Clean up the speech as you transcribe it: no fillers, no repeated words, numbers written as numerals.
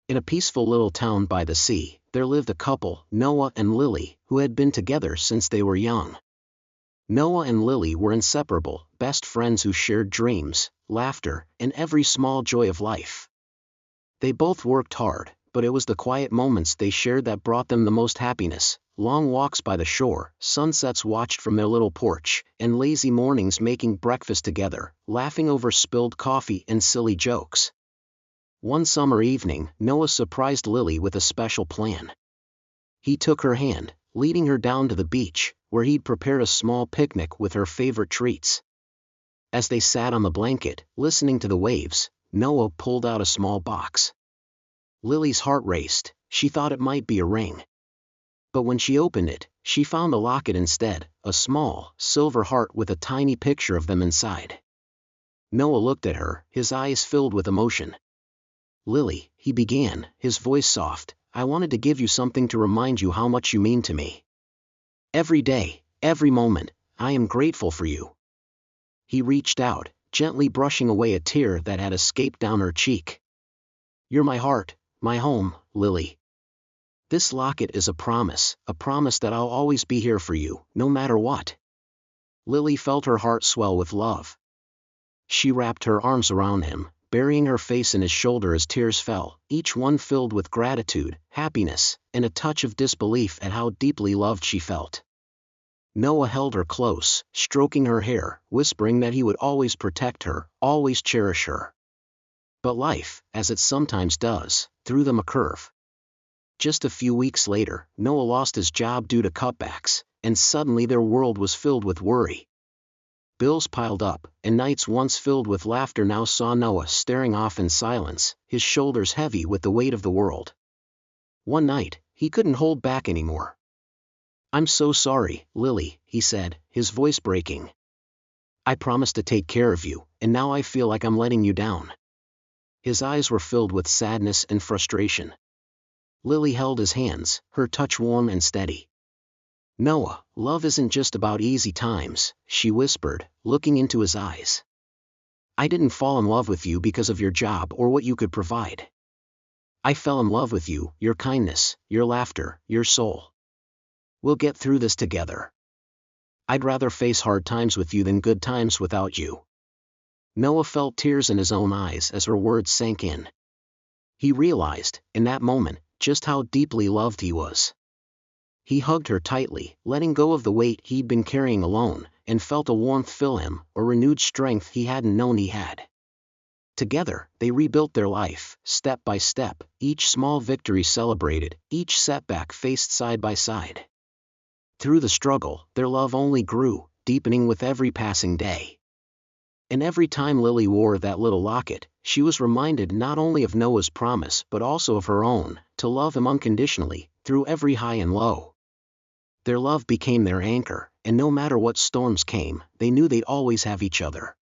In a peaceful little town by the sea, there lived a couple, Noah and Lily, who had been together since they were young. Noah and Lily were inseparable, best friends who shared dreams, laughter, and every small joy of life. They both worked hard, but it was the quiet moments they shared that brought them the most happiness. Long walks by the shore, sunsets watched from their little porch, and lazy mornings making breakfast together, laughing over spilled coffee and silly jokes. One summer evening, Noah surprised Lily with a special plan. He took her hand, leading her down to the beach, where he'd prepared a small picnic with her favorite treats. As they sat on the blanket, listening to the waves, Noah pulled out a small box. Lily's heart raced. She thought it might be a ring. But when she opened it, she found a locket instead, a small, silver heart with a tiny picture of them inside. Noah looked at her, his eyes filled with emotion. "Lily," he began, his voice soft, "I wanted to give you something to remind you how much you mean to me. Every day, every moment, I am grateful for you." He reached out, gently brushing away a tear that had escaped down her cheek. "You're my heart, my home, Lily. This locket is a promise that I'll always be here for you, no matter what." Lily felt her heart swell with love. She wrapped her arms around him, burying her face in his shoulder as tears fell, each one filled with gratitude, happiness, and a touch of disbelief at how deeply loved she felt. Noah held her close, stroking her hair, whispering that he would always protect her, always cherish her. But life, as it sometimes does, threw them a curve. Just a few weeks later, Noah lost his job due to cutbacks, and suddenly their world was filled with worry. Bills piled up, and nights once filled with laughter now saw Noah staring off in silence, his shoulders heavy with the weight of the world. One night, he couldn't hold back anymore. "I'm so sorry, Lily," he said, his voice breaking. "I promised to take care of you, and now I feel like I'm letting you down." His eyes were filled with sadness and frustration. Lily held his hands, her touch warm and steady. "Noah, love isn't just about easy times," she whispered, looking into his eyes. "I didn't fall in love with you because of your job or what you could provide. I fell in love with you, your kindness, your laughter, your soul. We'll get through this together. I'd rather face hard times with you than good times without you." Noah felt tears in his own eyes as her words sank in. He realized, in that moment, just how deeply loved he was. He hugged her tightly, letting go of the weight he'd been carrying alone, and felt a warmth fill him, a renewed strength he hadn't known he had. Together, they rebuilt their life, step by step, each small victory celebrated, each setback faced side by side. Through the struggle, their love only grew, deepening with every passing day. And every time Lily wore that little locket, she was reminded not only of Noah's promise but also of her own, to love him unconditionally, through every high and low. Their love became their anchor, and no matter what storms came, they knew they'd always have each other.